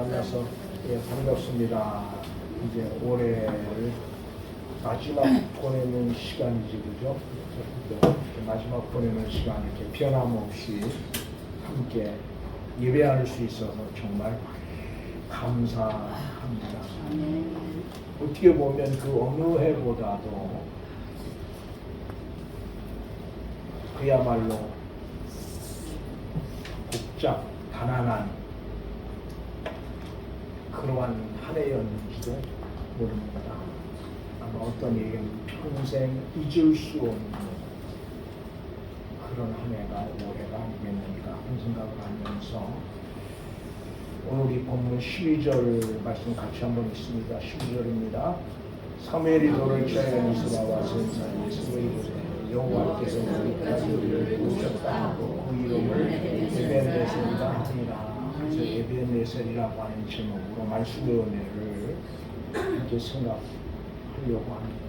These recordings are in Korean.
만나서 반갑습니다. 이제 올해를 마지막 보내는 시간이지, 그죠? 마지막 보내는 시간 이렇게 변함없이 함께 예배할 수 있어서 정말 감사합니다. 어떻게 보면 그 어느 해보다도 그야말로 복잡, 가난한 그러한 한 해였는지도 모릅니다. 아마 어떤 얘기는 평생 잊을 수 없는 그런 한 해가 올해가 아니겠는가 하는 생각을 하면서 오늘 우리 본문 12절 말씀 같이 한번 읽습니다. 12절입니다. 사무엘이 돌을 쳐야 이스라와 선사에 스웨이보세 여호와께서 우리까지 우리를 도우셨다 하고 그 이름을 에벤네셀이라 하니라. 그래서 에벤네셀이라고 하는 제목으로 말씀의 은혜를 이렇게 생각하려고 합니다.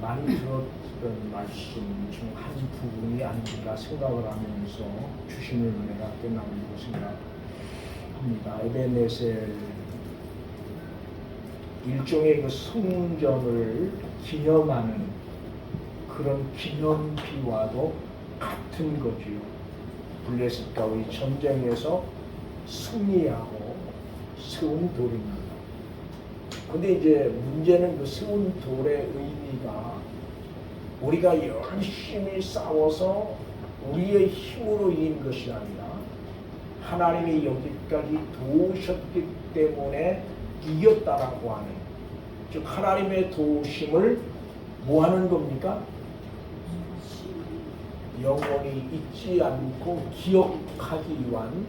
많이 들었던 말씀 중 한 부분이 아닌가 생각을 하면서 주시는 은혜가 끝나는 생각합니다. 에벤네셀 일종의 그 성전을 기념하는 그런 기념비와도 같은 거지요. 블레셋과의 전쟁에서 승리하고 세운 돌입니다. 근데 이제 문제는 그 세운 돌의 의미가 우리가 열심히 싸워서 우리의 힘으로 이긴 것이 아니라 하나님이 여기까지 도우셨기 때문에 이겼다라고 하는, 즉 하나님의 도우심을 뭐 하는 겁니까? 영원히 잊지 않고 기억하기 위한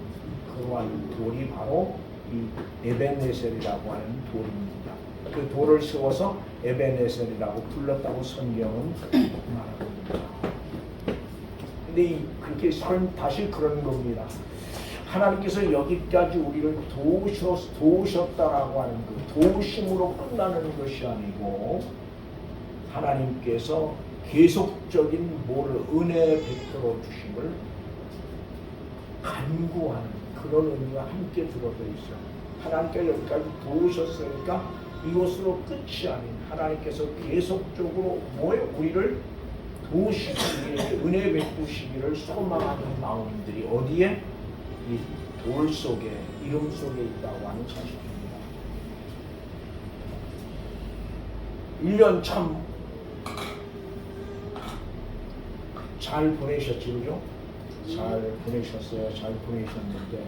그러한 돌이 바로 이 에벤네셀이라고 하는 돌입니다. 그 돌을 세워서 에벤네셀이라고 불렀다고 성경은 말합니다. 근데 그렇게 다시 그런 겁니다. 하나님께서 여기까지 우리를 도우셨다라고 하는 그 도우심으로 끝나는 것이 아니고 하나님께서 계속적인 은혜 베풀어 주심을 간구하는 그런 의미가 함께 들어져 있어요. 하나님께서 여기까지 도우셨으니까 이것으로 끝이 아닌 하나님께서 계속적으로 우리를 도우시기 위해 은혜 베푸시기를 소망하는 마음들이 어디에? 이 돌 속에, 이름 속에 있다고 하는 사실입니다. 1년 참 잘 보내셨죠, 그죠? 잘 보내셨어요. 잘 보내셨는데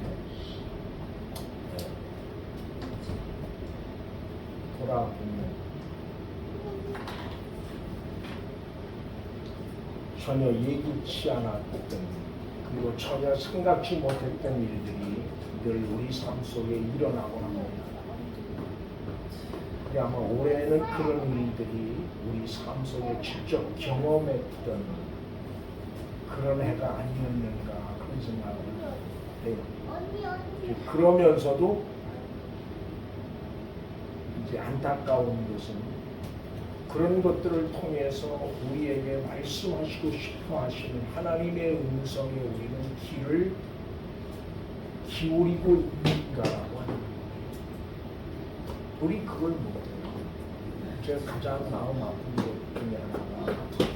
돌아보면 전혀 예기치 않았던 그리고 전혀 생각지 못했던 일들이 늘 우리 삶 속에 일어나고 합니다. 아마 올해는 그런 일들이 우리 삶 속에 직접 경험했던 그런 해가 아니었는가 그런 생각을 해요. 그러면서도 이제 안타까운 것은 그런 것들을 통해서 우리에게 말씀하시고 싶어 하시는 하나님의 음성에 우리는 귀를 기울이고 있는가라고 하는 거예요. 우리 그걸 못해요. 제가 가장 마음 아픈 것 중에 하나가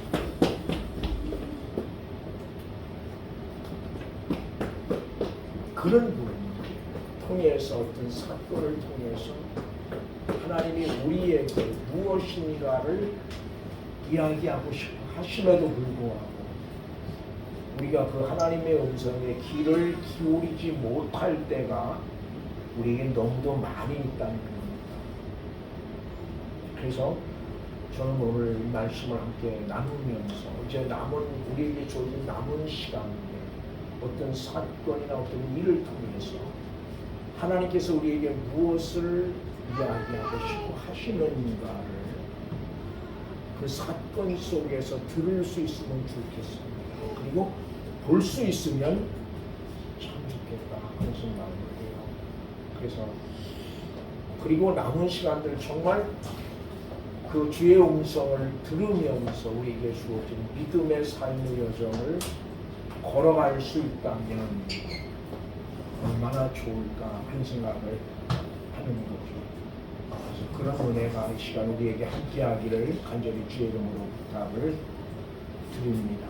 그런 부분을 통해서 어떤 사건을 통해서 하나님이 우리에게 무엇인가를 이야기하고 싶어 하심에도 불구하고 우리가 그 하나님의 음성에 귀를 기울이지 못할 때가 우리에게 너무도 많이 있다는 겁니다. 그래서 저는 오늘 이 말씀을 함께 나누면서 이제 우리에게 주어진 남은 시간에 어떤 사건이나 어떤 일을 통해서 하나님께서 우리에게 무엇을 이야기하고 싶어 하시는가를 그 사건 속에서 들을 수 있으면 좋겠습니다. 그리고 볼 수 있으면 참 좋겠다 하는 생각을 해요. 그래서 그리고 남은 시간들 정말 그 주의 음성을 들으면서 우리에게 주어진 믿음의 삶의 여정을 걸어갈 수 있다면 얼마나 좋을까 하는 생각을 하는 거죠. 그래서 그런 은혜가 이 시간 우리에게 함께하기를 간절히 주의 이름으로 부탁을 드립니다.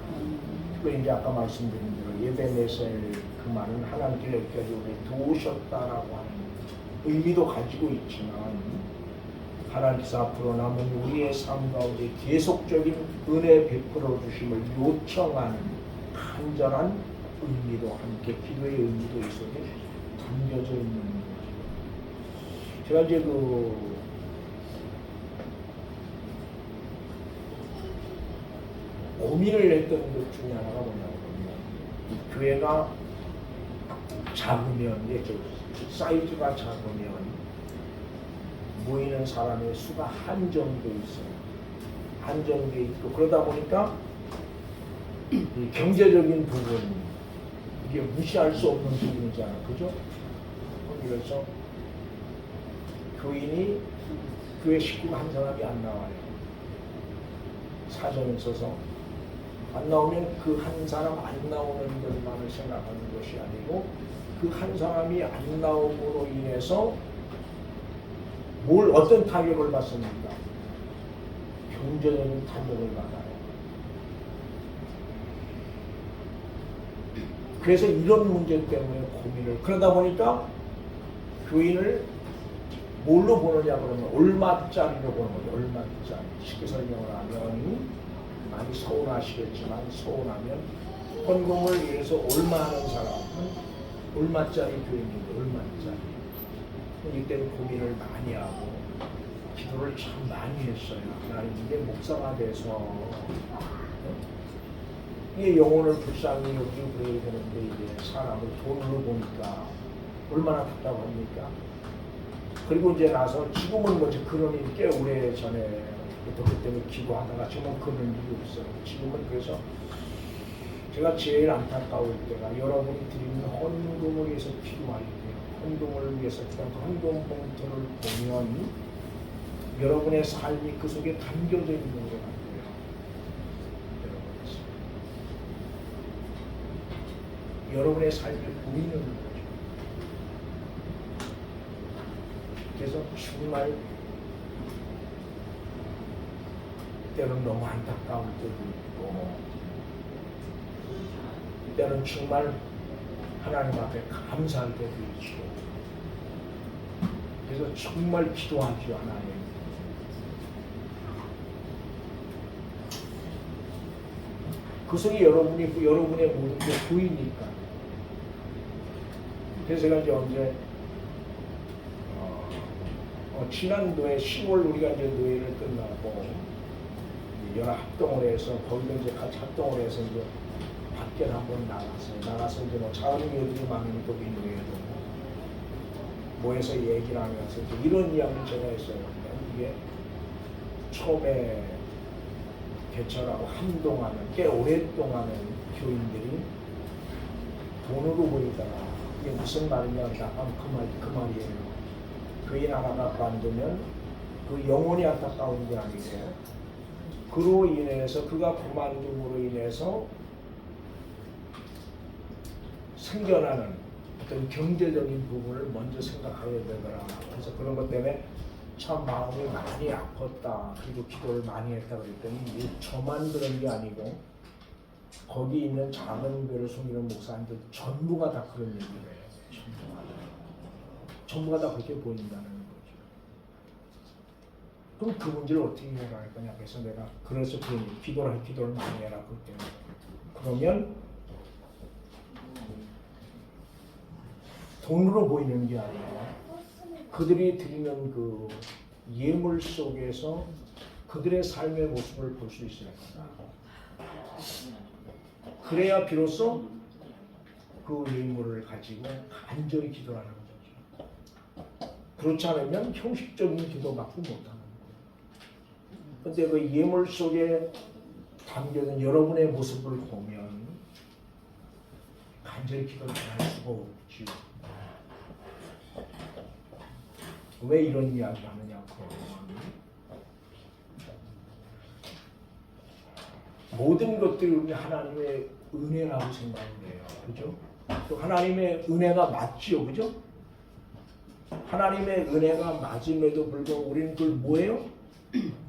또 이제 아까 말씀드린 대로 예배메셀 그 말은 하나님께 여기까지 우리 도우셨다라고 하는 의미도 가지고 있지만 하나님께서 앞으로 남은 우리의 삶 가운데 계속적인 은혜 베풀어 주심을 요청하는 간절한 의미도 함께 기도의 의미도 있어서 담겨져 있는 거죠. 제가 이제 고민을 했던 것 중에 하나가 뭐냐면 이 교회가 작으면 사이즈가 작으면 모이는 사람의 수가 한정돼 있어요. 한정돼 있고 그러다 보니까 이 경제적인 부분 이게 무시할 수 없는 부분이잖아, 그죠? 그래서 교회 식구가 한 사람이 안 나와요. 사정이 있어서 안 나오면 그 한 사람 안 나오는 것만을 생각하는 것이 아니고 그 한 사람이 안 나옴으로 인해서 어떤 타격을 받습니까? 경제적인 타격을 받아요. 그래서 이런 문제 때문에 고민을 그러다 보니까 교인을 뭘로 보느냐 그러면 얼마짜리로 보는 거죠. 얼마짜리. 쉽게 설명을 하면 많이 서운하시겠지만 서운하면 헌금을 위해서 얼마 하는 사람은 얼마짜리 교인인데 얼마짜리. 이때는 고민을 많이 하고 기도를 참 많이 했어요. 하나님 이게 목사가 돼서 이게 영혼을 불쌍히 여기고 그래야 되는데 이제 사람을 돈으로 보니까 얼마나 답답합니까? 그리고 이제 나서 지금은 뭐지 그런 일이 꽤 오래 전에부터 그때는 기도하다가 지금은 그런 일이 없어요. 지금은 그래서 제가 제일 안타까울 때가 여러분이 드리는 헌금을 위해서 필요할 때요. 헌금을 위해서 그런 헌금 봉투를 보면 여러분의 삶이 그 속에 담겨져 있는 것 같아요. 여러분의 삶이 보이는 거죠. 그래서 정말 때는 너무 안타까울 때도 있고 때는 정말 하나님 앞에 감사할 때도 있고 그래서 정말 기도하죠. 하나님 그 속에 여러분의 모든 게 보이니까. 그래서 제가 이제 언제 지난도에 10월 우리가 이제 노예를 끝나고 여러 합동을 해서 거기도 이제 같이 합동을 해서 이제 밖에 한번 나가서 이제 뭐 자은이들이 많으니까 우리 노예도 모여서 얘기를 하면서 이제 이런 이야기를 제가 했어요. 이게 처음에 개척하고 한동안은 꽤 오랫동안은 교인들이 돈으로 보이다가 이게 무슨 말이냐 그 말이에요. 교인 하나가 만들면 그 영혼이 안타까운 게 아니고 그로 인해서 그가 그만둠으로 인해서 생겨나는 어떤 경제적인 부분을 먼저 생각하게 되더라. 그래서 그런 것 때문에 참 마음이 많이 아팠다. 그리고 기도를 많이 했다 그랬더니 저만 그런 게 아니고 거기 있는 작은 교회를 섬기는 목사님들 전부가 다 그런 얘기를 해요. 전부가 다 그렇게 보인다는 거죠. 그럼 그 문제를 어떻게 해결할 거냐. 그래서 내가 그래서 기도를 많이 해라. 그때 그러면 돈으로 보이는 게 아니라 그들이 드리는 그 예물 속에서 그들의 삶의 모습을 볼 수 있을 거다. 그래야 비로소 그 예물을 가지고 간절히 기도하는 거죠. 그렇지 않으면 형식적인 기도밖에 못하는 거예요. 그런데 그 예물 속에 담겨있는 여러분의 모습을 보면 간절히 기도를 할 수가 없죠. 왜 이런 이야기를 하느냐고 모든 것들이 우리 하나님의 은혜라고 생각을 해요. 그죠? 또 하나님의 은혜가 맞지요, 그죠? 하나님의 은혜가 맞음에도 불구하고 우리는 그걸 뭐예요?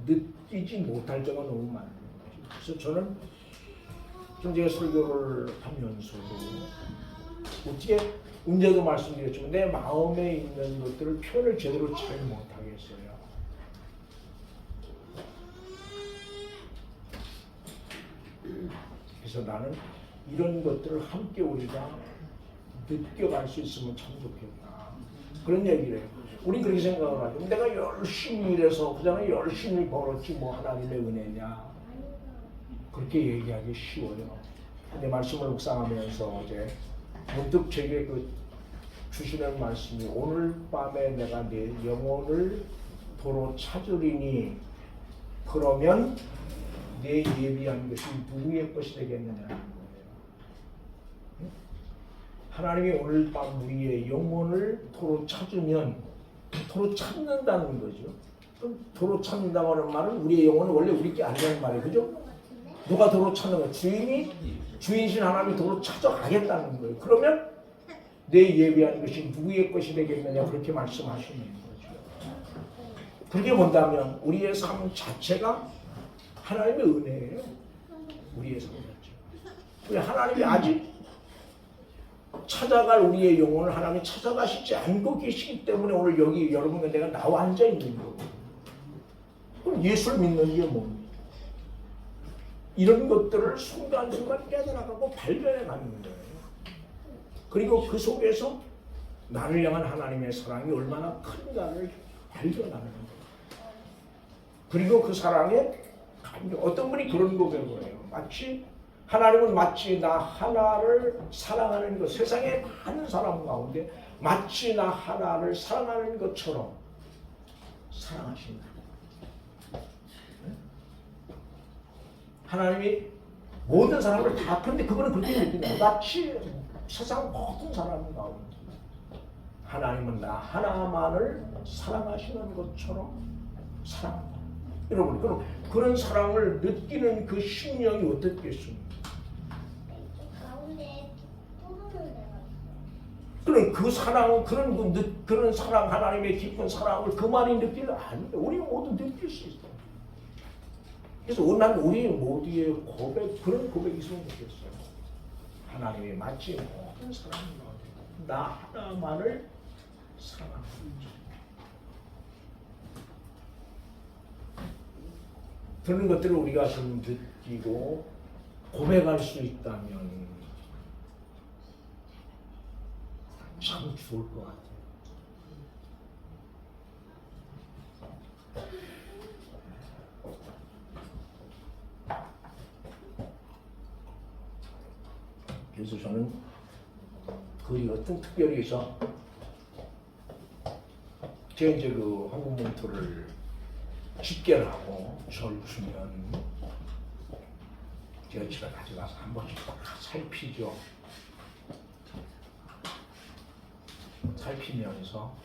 느끼지 못할 때가 너무 많은 거죠. 그래서 저는 좀 제가 설교를 하면서도 어떻게 언제도 말씀드렸지만 내 마음에 있는 것들을 표현을 제대로 잘 못하겠어요. 그래서 나는 이런 것들을 함께 우리가 느껴갈 수 있으면 참 좋겠다. 그런 얘기를 해요. 우리 그렇게 생각을 하죠. 내가 열심히 일해서 그다음에 열심히 벌었지 뭐 하나님의 은혜냐. 그렇게 얘기하기 쉬워요. 근데 말씀을 묵상하면서 어제 문득 제게 그 주시는 말씀이 오늘 밤에 내가 내 영혼을 도로 찾으리니 그러면 내 예비한 것이 누구의 것이 되겠느냐는 거예요. 하나님이 오늘 밤 우리의 영혼을 도로 찾으면 도로 찾는다는 거죠. 도로 찾는다고 하는 말은 우리의 영혼은 원래 우리께 아니라는 말이에요. 그죠? 누가 도로 찾는 거예요? 주인이신 하나님이 도로 찾아가겠다는 거예요. 그러면 내 예비한 것이 누구의 것이 되겠느냐 그렇게 말씀하시는 거죠. 그렇게 본다면 우리의 삶 자체가 하나님의 은혜예요. 우리의 삶 자체가. 하나님이 아직 찾아갈 우리의 영혼을 하나님이 찾아가시지 않고 계시기 때문에 오늘 여기 여러분과 내가 나와 앉아 있는 거고. 그럼 예수를 믿는 게 뭡니까? 이런 것들을 순간순간 깨달아가고 발견해가는 거예요. 그리고 그 속에서 나를 향한 하나님의 사랑이 얼마나 큰가를 발견하는 거예요. 그리고 그 사랑에 어떤 분이 그런 고백을 해요. 하나님은 마치 나 하나를 사랑하는 것, 세상에 많은 사람 가운데 마치 나 하나를 사랑하는 것처럼 사랑하신다. 하나님이 모든 사람을 다, 그런데 그거는 그렇게 느낀다. 마치 세상 모든 사람 가운데 하나님은 나 하나만을 사랑하시는 것처럼 사랑한다. 여러분, 그럼 그런 사랑을 느끼는 그 심령이 어떻겠습니까? 그럼 그 사랑, 그런 사랑, 하나님의 깊은 사랑을 그만이 느낄 아닌데 우리 모두 느낄 수 있어요. 그래서 난 우리 모두의 고백, 그런 고백이 있으면 좋겠어요. 하나님이 마치 모든 사랑을 나 하나만을 사랑하는 거죠. 그런 것들을 우리가 좀 느끼고 고백할 수 있다면 참 좋을 것 같아요. 그래서 저는 그리 어떤 특별히 해서 제가 이제 그 한국 몬토를 집계를 하고 저를 주면 제가 집에 가져가서 한 번씩 딱 살피죠. 살피면서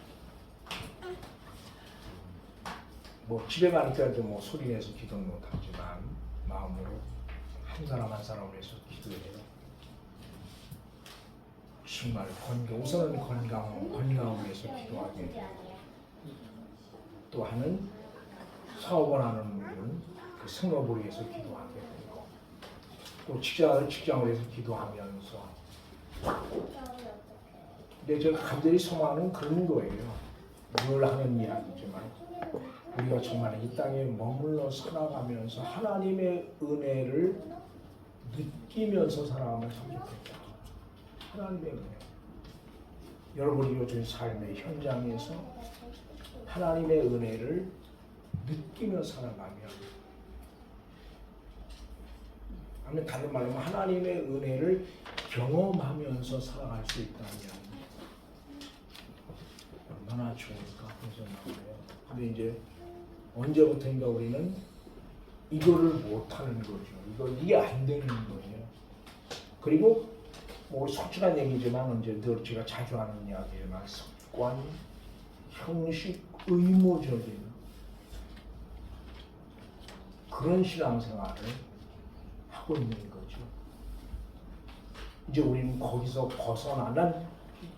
뭐 집에 가니까 뭐 소리 내서 기도는 못하지만 마음으로 한 사람 한 사람을 위해서 기도해요. 정말 우선은 건강을 위해서 기도하게. 또 하는 사업을 하는 분은 그 생업을 위해서 기도하게 되고, 또 직장을 위해서 기도하면서. 근데 제가 간절히 소망하는 그런 거예요. 늘 하는 이야기지만 우리가 정말 이 땅에 머물러 살아가면서 하나님의 은혜를 느끼면서 살아가면 참 좋겠다. 하나님의 은혜. 여러분이 요즘 삶의 현장에서 하나님의 은혜를 느끼며 살아가면, 아니면 다른 말로 하나님의 은혜를 경험하면서 살아갈 수 있다면 얼마나 좋을까 그래서 나오네요. 근데 이제 언제부터인가 우리는 이거를 못하는 거죠. 이게 안 되는 거예요. 그리고 뭐 솔직한 얘기지만 이제 늘 제가 자주 하는 이야기지만 습관, 형식, 의무적인 그런 신앙생활을 하고 있는 거죠. 이제 우리는 거기서 벗어나는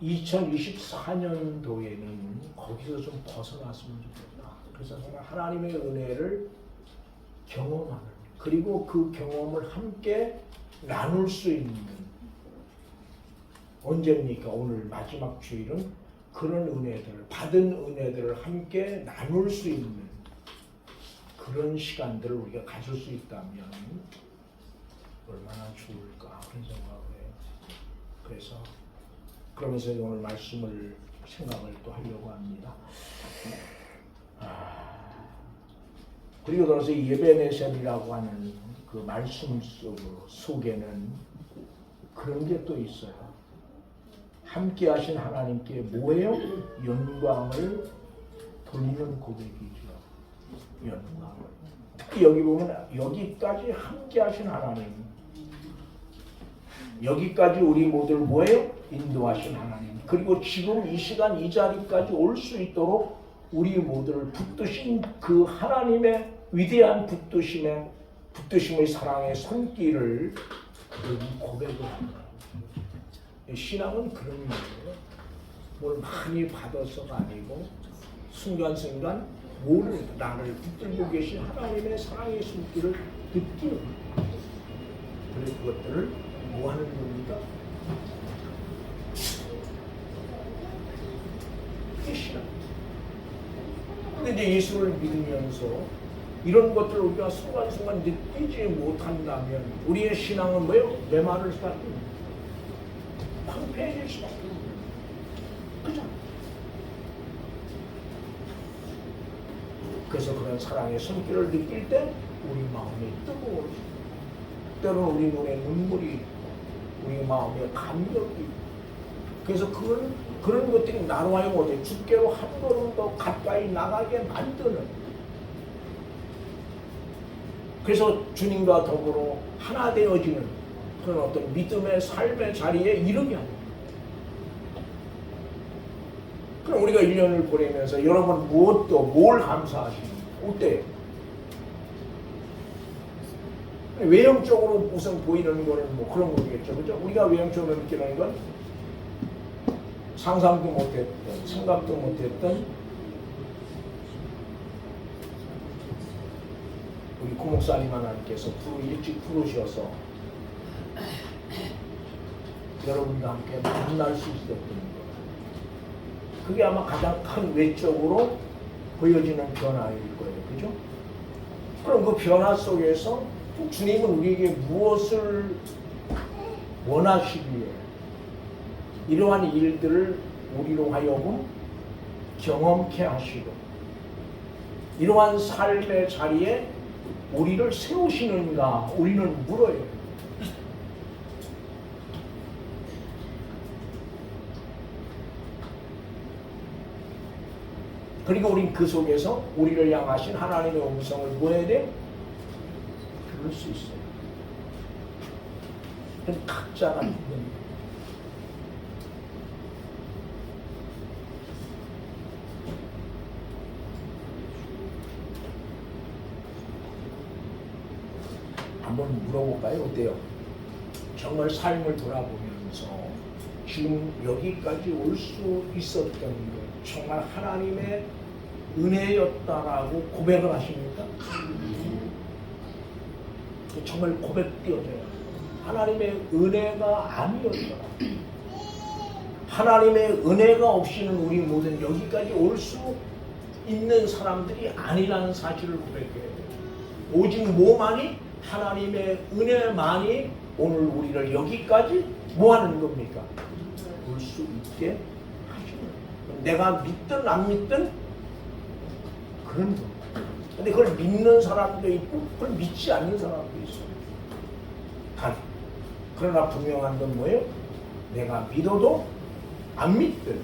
2024년도에는 거기서 좀 벗어났으면 좋겠다. 그래서 정말 하나님의 은혜를 경험하는, 그리고 그 경험을 함께 나눌 수 있는, 언제입니까? 오늘 마지막 주일은 그런 은혜들, 받은 은혜들을 함께 나눌 수 있는 그런 시간들을 우리가 가질 수 있다면 얼마나 좋을까 그런 생각을 해요. 그래서 그러면서 오늘 말씀을 생각을 또 하려고 합니다. 그리고 그래서 예배네셀이라고 하는 그 말씀 속에는 그런 게 또 있어요. 함께 하신 하나님께 뭐예요? 영광을 돌리는 고백이죠. 영광을. 특히 여기 보면 여기까지 함께 하신 하나님, 여기까지 우리 모두를 뭐예요? 인도하신 하나님. 그리고 지금 이 시간 이 자리까지 올 수 있도록 우리 모두를 붙드신 그 하나님의 위대한 붙드심의 사랑의 손길을 고백을 합니다. 신앙은 그런 거예요. 뭘 많이 받아서가 아니고 순간순간 모든 나를 붙들고 계신 하나님의 사랑의 손길을 느끼는 거예요. 그래서 그것들을 뭐 하는 겁니까? 그게 신앙. 근데 이제 예수를 믿으면서 이런 것들을 우리가 순간순간 느끼지 못한다면 우리의 신앙은 뭐예요? 메마를 수밖에 없는, 황폐해질 수밖에 없는. 그죠? 그래서 그런 사랑의 손길을 느낄 때 우리 마음이 뜨거워지고, 때로는 우리 눈에 눈물이 있고 우리 마음에 감격이 있고, 그래서 그런 것들이 나로 하여금 어디 주께로 한 걸음 더 가까이 나가게 만드는, 그래서 주님과 더불어 하나 되어지는 그런 어떤 믿음의 삶의 자리에 이르게 합니다. 그럼 우리가 1년을 보내면서 여러분 뭘 감사하십니까? 어때요? 외형적으로 우선 보이는 거는 뭐 그런 거겠죠. 그죠? 우리가 외형적으로 느끼는 건 상상도 못했던, 생각도 못했던 우리 고목사님 하나님께서 일찍 부르셔서 여러분과 함께 만날 수 있었던 것. 그게 아마 가장 큰 외적으로 보여지는 변화일 거예요. 그죠? 그럼 그 변화 속에서 주님은 우리에게 무엇을 원하시기에 이러한 일들을 우리로 하여금 경험케 하시고 이러한 삶의 자리에 우리를 세우시는가 우리는 물어요. 그리고 우린 그 속에서 우리를 향하신 하나님의 음성을 뭐 해야 돼? 들을 수 있어요. 각자가 있는 거예요. 한번 물어볼까요? 어때요? 정말 삶을 돌아보면서 지금 여기까지 올 수 있었던 것 정말 하나님의 은혜였다라고 고백을 하십니까? 정말 고백되어져요. 하나님의 은혜가 아니었더라. 하나님의 은혜가 없이는 우리 모든 여기까지 올 수 있는 사람들이 아니라는 사실을 고백해야 돼요. 오직 뭐만이? 하나님의 은혜만이 오늘 우리를 여기까지 뭐 하는 겁니까? 올 수 있게 하시는. 내가 믿든 안 믿든 그런 겁니다. 근데 그걸 믿는 사람도 있고 그걸 믿지 않는 사람도 있어요. 그러나 분명한 건 뭐예요? 내가 믿어도 안 믿든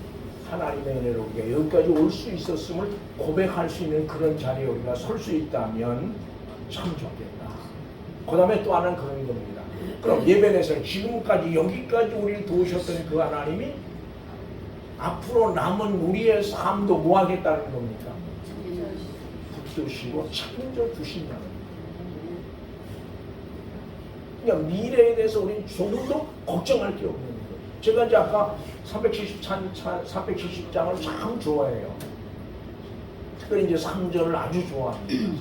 하나님의 은혜로 우리가 여기까지 올 수 있었음을 고백할 수 있는 그런 자리에 우리가 설 수 있다면 참 좋겠다. 그 다음에 또 하나는 그런 겁니다. 그럼 예배에서 지금까지 여기까지 우리를 도우셨던 그 하나님이 앞으로 남은 우리의 삶도 뭐 하겠다는 겁니까? 붙드시고 책임져 주신다는 거예요. 그러니까 미래에 대해서 우리는 조금도 걱정할 게 없는 거예요. 제가 이제 아까 370장을 참 좋아해요. 특별히 이제 3절을 아주 좋아합니다. 3절.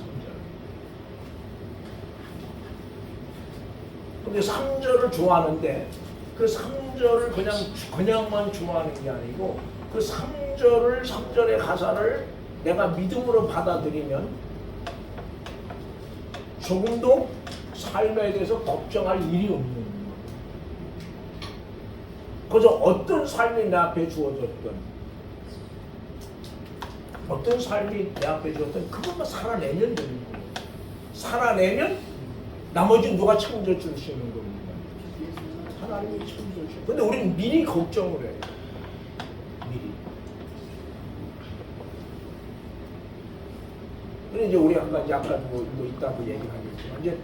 근데 3절을 좋아하는데 그 3절을 그냥만 좋아하는 게 아니고 그 3절의 가사를 내가 믿음으로 받아들이면 조금도 삶에 대해서 걱정할 일이 없는 거예요. 그저 어떤 삶이 내 앞에 주어졌든 어떤 삶이 내 앞에 주어졌든 그것만 살아내면 되는 거예요. 살아내면 나머지는 누가 챙겨주시는 겁니다. 하나님이 챙겨주시는. 근데 우리는 미리 걱정을 해요. 미리. 근데 이제 우리 아까 뭐 있다고 얘기를 하겠지만 이제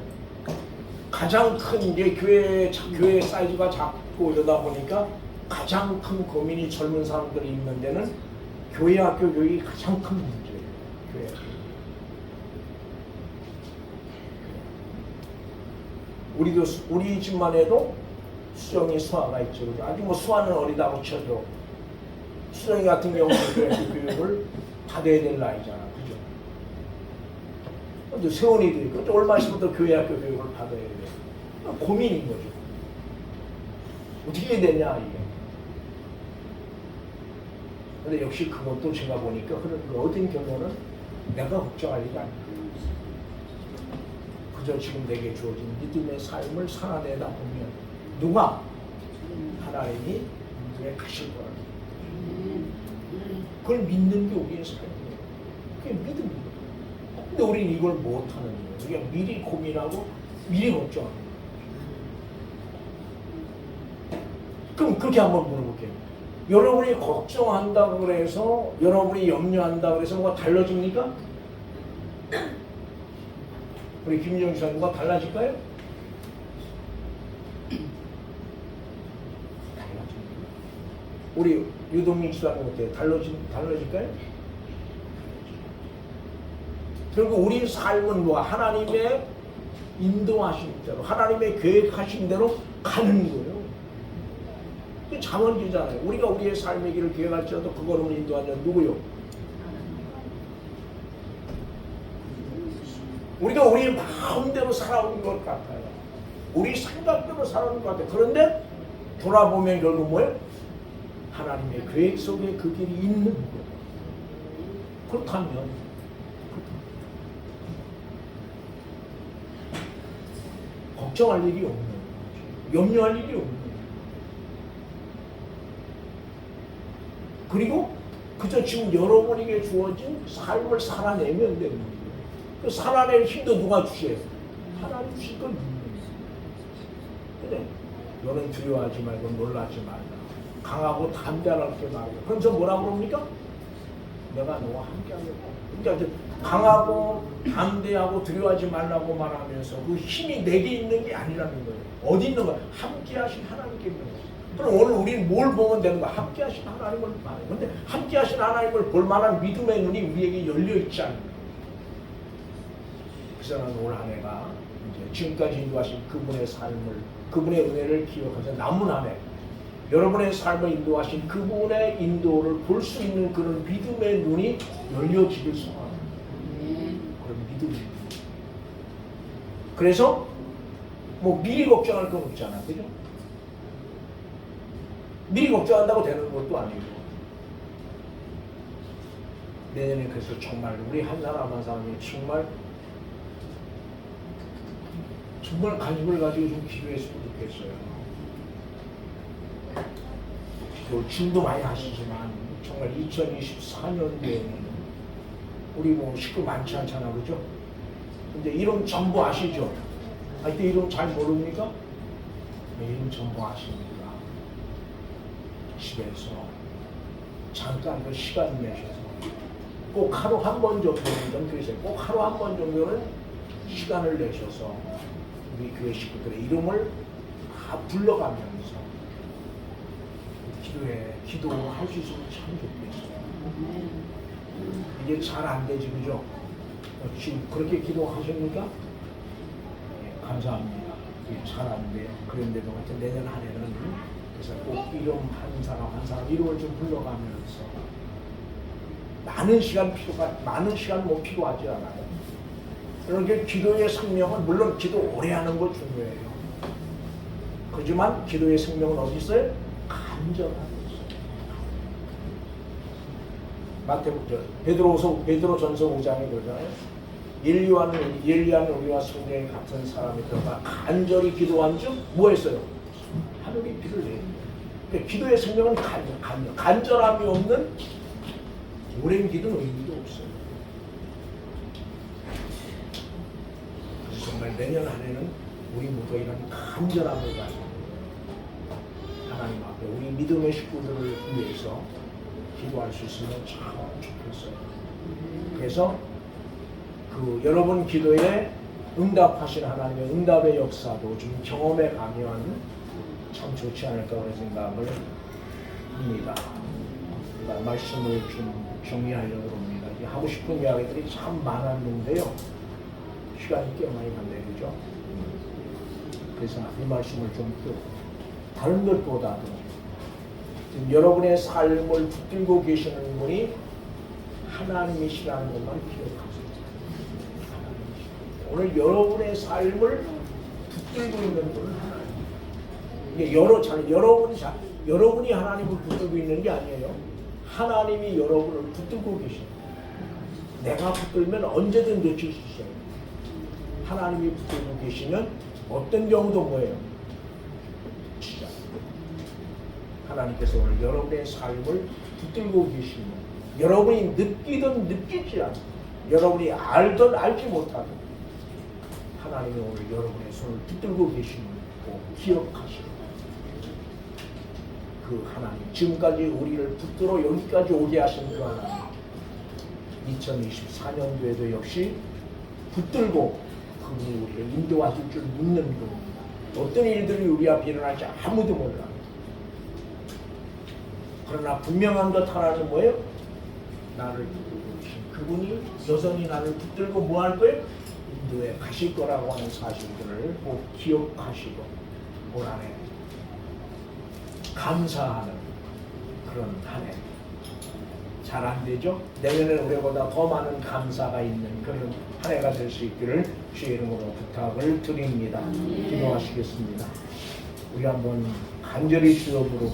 가장 큰 이제 교회 사이즈가 작고 이러다 보니까 가장 큰 고민이 젊은 사람들이 있는 데는 교회 학교 교육이 가장 큰 문제예요. 교회 학교. 우리 집만 해도 수정이 수아가 있죠. 아직 뭐 수아는 어리다고 쳐도 수정이 같은 경우는 교회 학교 교육을 받아야 될 나이잖아. 그죠? 근데 세원이도 있고 또 얼마 있으면 또 교회 학교 교육을 받아야 돼. 고민인 거죠. 어떻게 되냐 이게. 근데 역시 그것도 제가 보니까 얻은 결론은 내가 걱정할 일이 아니고 그저 지금 내게 주어진 믿음의 삶을 살아내다 보면 누가 하나님이 문제에 가실 거라는 그걸 믿는 게 우리의 삶이에요. 그게 믿음이에요. 근데 우리는 이걸 못하는 거예요. 우리가 미리 고민하고 미리 걱정하는 거예요. 그럼 그렇게 한번 물어볼게요. 여러분이 걱정한다고 그래서 여러분이 염려한다고 그래서 뭐가 달라집니까? 우리 김정희 사님 뭐가 달라질까요? 달라집니다. 우리 유동민 기사님 어때요? 달라질까요? 결국 우리 삶은 뭐 하나님의 인도하신 대로 하나님의 계획하신 대로 가는 거예요. 잠언지잖아요. 우리가 우리의 삶의 길을 계획할지라도 그거를 인도하는 누구요? 우리가 우리의 마음대로 살아온 것 같아요. 우리 생각대로 살아온 것 같아요. 그런데 돌아보면 결국 뭐예요? 하나님의 계획 속에 그 길이 있는 거예요. 그렇다면 걱정할 일이 없는 거죠. 염려할 일이 없는 거죠. 그리고 그저 지금 여러분에게 주어진 삶을 살아내면 되는 거예요. 그 살아낼 힘도 누가 주세요? 하나님 주실 걸 믿는 거예요. 그래. 너는 두려워하지 말고 놀라지 말라. 강하고 담대하게 말이야. 그러면서 뭐라 그럽니까? 내가 너와 함께하겠다. 그러니까 강하고 담대하고 두려워하지 말라고 말하면서 그 힘이 내게 있는 게 아니라는 거예요. 어디 있는 거야? 함께하신 하나님께 있는 거예요. 그럼 오늘 우리는 뭘 보면 되는 거야? 함께하신 하나님을 봐요. 그런데 함께하신 하나님을 볼 만한 믿음의 눈이 우리에게 열려 있지 않는 거예요. 그래서 나는 올 한 해가 이제 지금까지 인도하신 그분의 삶을, 그분의 은혜를 기억하자 남은 한 해 여러분의 삶을 인도하신 그분의 인도를 볼 수 있는 그런 믿음의 눈이 열려지길 소원합니다. 그런 믿음이. 그래서 뭐 미리 걱정할 건 없잖아, 그죠? 미리 걱정한다고 되는 것도 아니고 내년에 그래서 정말 우리 한 사람 한 사람이 정말 관심을 가지고 좀 기도했으면 좋겠어요. 지금도 많이 하시지만 정말 2024년도에는 우리 뭐 식구 많지 않잖아, 그죠? 근데 이름 전부 아시죠? 이때 이름 잘 모릅니까? 네, 이름 전부 아십니까? 집에서 잠깐 그 시간 내셔서 꼭 하루 한 번 정도는 그러세요. 꼭 하루 한 번 정도는 시간을 내셔서 우리 교회 식구들의 이름을 다 불러가면서 기도할 수 있으면 참 좋겠어요. 이게 잘 안 되지, 그죠? 지금 그렇게 기도하십니까? 네, 감사합니다. 잘 안 돼요. 그런데도 하여튼 내년 한 해는 그래서 꼭 이름 한 사람 이름을 좀 불러가면서 많은 시간 뭐 필요하지 않아요. 그렇게 기도의 생명은 물론 기도 오래 하는 거 중요해요. 그렇지만 기도의 생명은 어디 있어요? 간절하게 있어요. 베드로전서 5장에 그러잖아요. 엘리야는 우리와 성령이 같은 사람이 들어가 간절히 기도한 즉 뭐 했어요? 하늘이 비를 내요. 그러니까 기도의 생명은 간절함이 없는 오랜 기도는 의미도 없어요. 그래서 정말 내년 한 해는 우리 모두가 이런 간절함을 가지고 하나님 앞에 우리 믿음의 식구들을 위해서 기도할 수 있으면 참 좋겠어요. 그래서 여러분 기도에 응답하신 하나님의 응답의 역사도 좀 경험해 가면 참 좋지 않을까 그런 생각을 합니다. 그러니까 말씀을 좀 정리하려고 합니다. 하고 싶은 이야기들이 참 많았는데요. 시간이 꽤 많이 갔네요. 그죠? 그래서 이 말씀을 좀 다른 것보다도 지금 여러분의 삶을 붙들고 계시는 분이 하나님이시라는 것만 기억하세요. 오늘 여러분의 삶을 붙들고 있는 분은 하나님. 이게 여러분이 하나님을 붙들고 있는 게 아니에요. 하나님이 여러분을 붙들고 계십니다. 내가 붙들면 언제든 놓칠 수 있어요. 하나님이 붙들고 계시면 어떤 경우도 뭐예요? 진짜 하나님께서 오늘 여러분의 삶을 붙들고 계시면 여러분이 느끼든 느끼지 않든 여러분이 알든 알지 못하든 하나님이 오늘 여러분의 손을 붙들고 계시는 거 기억하시고 그 하나님 지금까지 우리를 붙들어 여기까지 오게 하신 그 하나님 2024년도에도 역시 붙들고 그분이 우리를 인도하실 줄 믿는 분입니다. 어떤 일들이 우리 앞에 일어날지 아무도 몰라요. 그러나 분명한 것 하나는 뭐예요? 나를 붙들고 계신 그분이 여전히 나를 붙들고 뭐 할 거예요? 인도에 가실 거라고 하는 사실들을 꼭 기억하시고 올 한 해 감사하는 그런 한 해. 잘 안 되죠? 내년에는 올해보다 더 많은 감사가 있는 그런 한 해가 될 수 있기를 주의 이름으로 부탁을 드립니다. 기도하시겠습니다. 우리 한번 간절히 주여 부르고